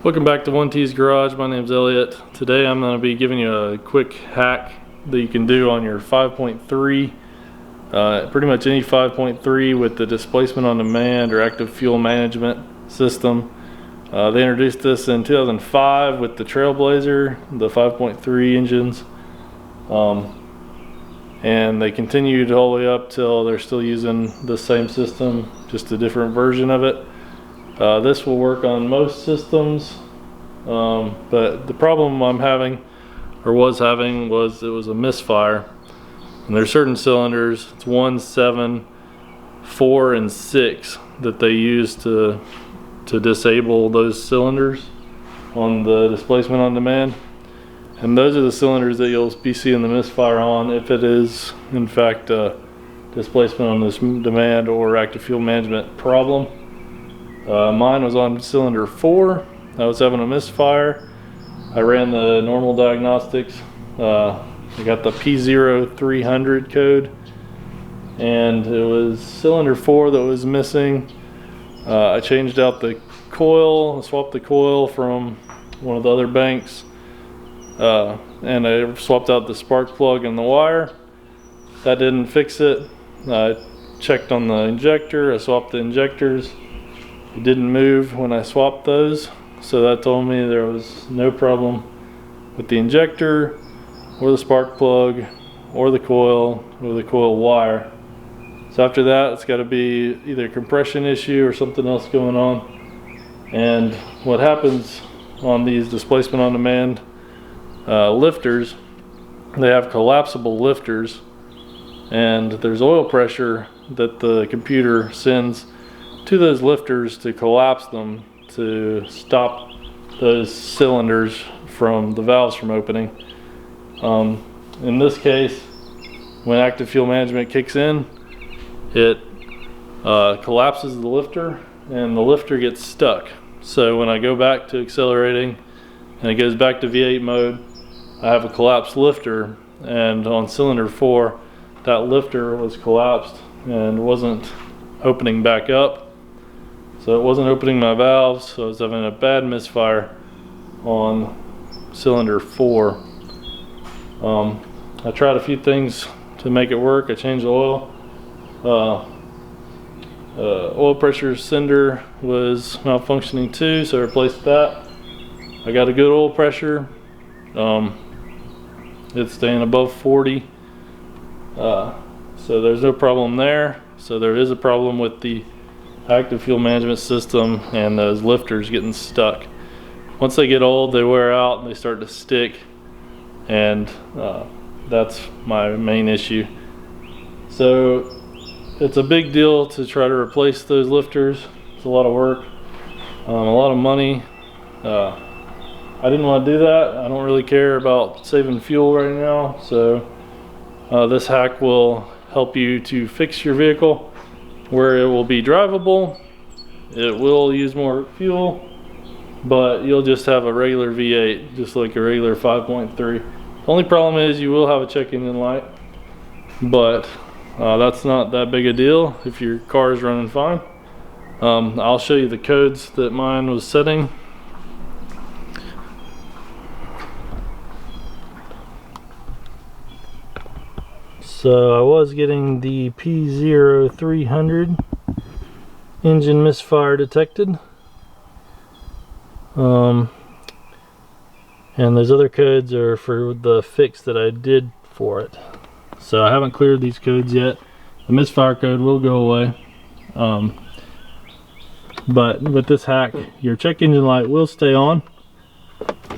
Welcome back to 1T's Garage. My name's Elliot. Today I'm going to be giving you a quick hack that you can do on your 5.3, pretty much any 5.3 with the displacement on demand or active fuel management system. They introduced this in 2005 with the Trailblazer, the 5.3 engines, and they continued all the way up till they're still using the same system, just a different version of it. This will work on most systems, but the problem I'm having, or was having, was it was a misfire. And there's certain cylinders, it's 1, 7, 4, and 6 that they use to disable those cylinders on the displacement on demand. And those are the cylinders that you'll be seeing the misfire on if it is in fact displacement on this demand or active fuel management problem. Mine was on cylinder 4. I was having a misfire. I ran the normal diagnostics. I got the P0300 code, and it was cylinder 4 that was missing. I changed out the coil, swapped the coil from one of the other banks, and I swapped out the spark plug and the wire. That didn't fix it. I checked on the injector. I swapped the injectors. It didn't move when I swapped those, so that told me there was no problem with the injector or the spark plug or the coil wire. So after that, it's got to be either a compression issue or something else going on. And what happens on these displacement on demand lifters, they have collapsible lifters, and there's oil pressure that the computer sends to those lifters to collapse them to stop those cylinders from the valves from opening. In this case, when active fuel management kicks in, it collapses the lifter and the lifter gets stuck. So when I go back to accelerating and it goes back to V8 mode, I have a collapsed lifter, and on cylinder 4 that lifter was collapsed and wasn't opening back up. So it wasn't opening my valves, so I was having a bad misfire on cylinder 4. I tried a few things to make it work. I changed the oil. Oil pressure sender was malfunctioning too, so I replaced that. I got a good oil pressure. It's staying above 40. So there's no problem there. So there is a problem with the active fuel management system and those lifters getting stuck. Once they get old, they wear out and they start to stick, and that's my main issue. So it's a big deal to try to replace those lifters. It's a lot of work, a lot of money. I didn't want to do that. I don't really care about saving fuel right now, so this hack will help you to fix your vehicle where it will be drivable. It will use more fuel, but you'll just have a regular V8, just like a regular 5.3. The only problem is you will have a check engine light, but that's not that big a deal if your car is running fine. I'll show you the codes that mine was setting. So I was getting the P0300 engine misfire detected, and those other codes are for the fix that I did for it. So I haven't cleared these codes yet. The misfire code will go away, but with this hack, your check engine light will stay on,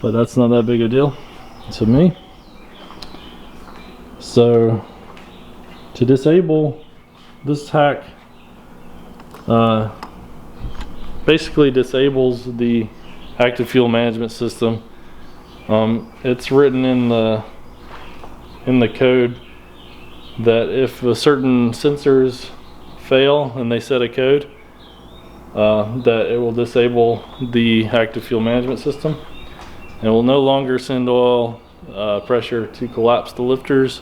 but that's not that big a deal to me. So to disable this hack, basically disables the active fuel management system. It's written in the code that if a certain sensors fail and they set a code, that it will disable the active fuel management system, and it will no longer send oil pressure to collapse the lifters,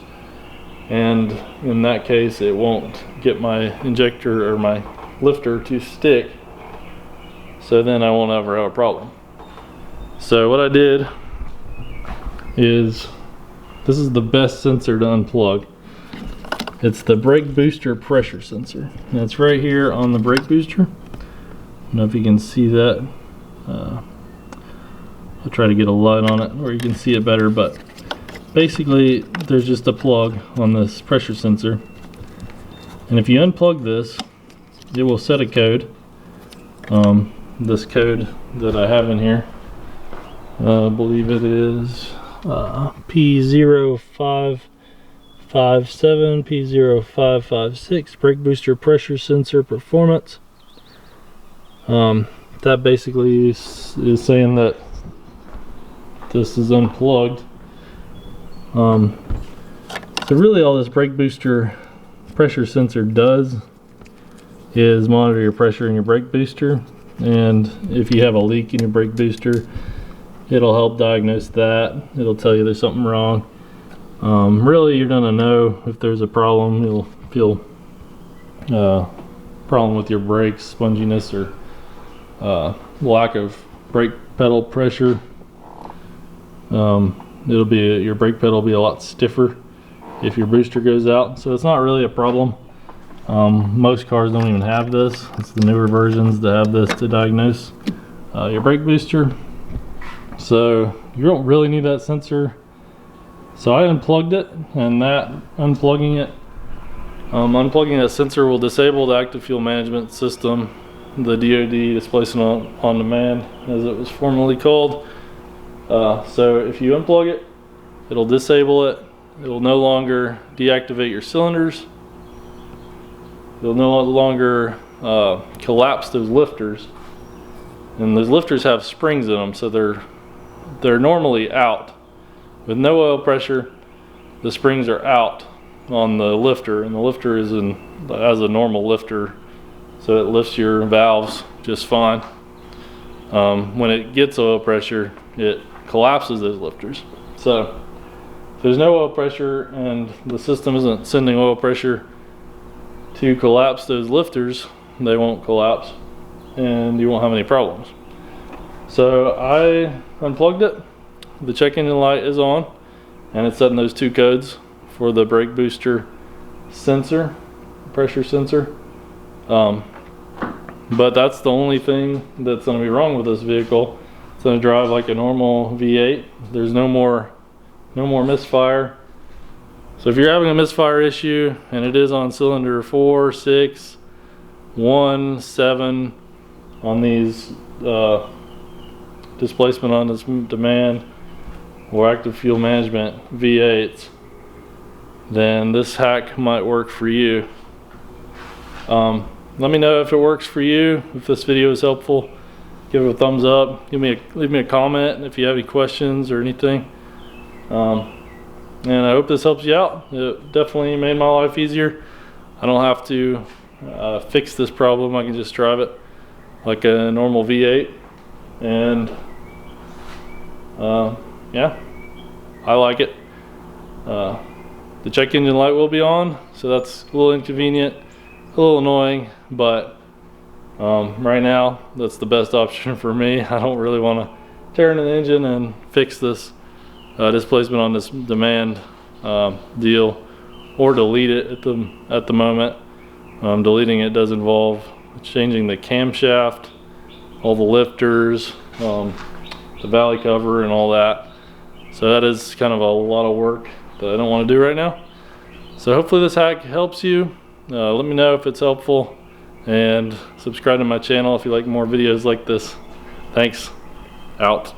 and in that case it won't get my injector or my lifter to stick, so then I won't ever have a problem. So what I did is, this is the best sensor to unplug. It's the brake booster pressure sensor. And it's right here on the brake booster. I don't know if you can see that. I'll try to get a light on it where you can see it better, but basically there's just a plug on this pressure sensor. And if you unplug this, it will set a code. This code that I have in here, I believe it is P0557, P0556, brake booster pressure sensor performance. That basically is saying that this is unplugged. So really all this brake booster pressure sensor does is monitor your pressure in your brake booster, and if you have a leak in your brake booster, it'll help diagnose that. It'll tell you there's something wrong. Really, you're gonna know if there's a problem. You'll feel problem with your brakes, sponginess, or lack of brake pedal pressure. Your brake pedal will be a lot stiffer if your booster goes out. So it's not really a problem. Most cars don't even have this. It's the newer versions that have this to diagnose your brake booster. So you don't really need that sensor. So I unplugged it, and that unplugging that sensor will disable the active fuel management system, the DoD, Displacement on Demand, as it was formerly called. So if you unplug it, it'll disable it. It will no longer deactivate your cylinders. It'll no longer collapse those lifters. And those lifters have springs in them, so they're normally out. With no oil pressure, the springs are out on the lifter, and the lifter is as a normal lifter, so it lifts your valves just fine. When it gets oil pressure, it collapses those lifters. So if there's no oil pressure and the system isn't sending oil pressure to collapse those lifters, they won't collapse and you won't have any problems. So I unplugged it. The check engine light is on, and it's setting those two codes for the brake booster sensor, pressure sensor. But that's the only thing that's going to be wrong with this vehicle. It's going to drive like a normal V8. There's no more misfire. So if you're having a misfire issue, and it is on cylinder 4, 6, 1, 7 on these displacement on this demand or active fuel management V8s, then this hack might work for you. Let me know if it works for you. If this video is helpful, give it a thumbs up. Leave me a comment if you have any questions or anything. And I hope this helps you out. It definitely made my life easier. I don't have to fix this problem. I can just drive it like a normal V8, and yeah, I like it. The check engine light will be on, so that's a little inconvenient, a little annoying, but right now that's the best option for me. I don't really want to tear in an engine and fix this displacement on this demand deal, or delete it at the moment. Deleting it does involve changing the camshaft, all the lifters, the valley cover, and all that. So that is kind of a lot of work that I don't want to do right now. So hopefully this hack helps you. Let me know if it's helpful, and subscribe to my channel if you like more videos like this. Thanks. Out.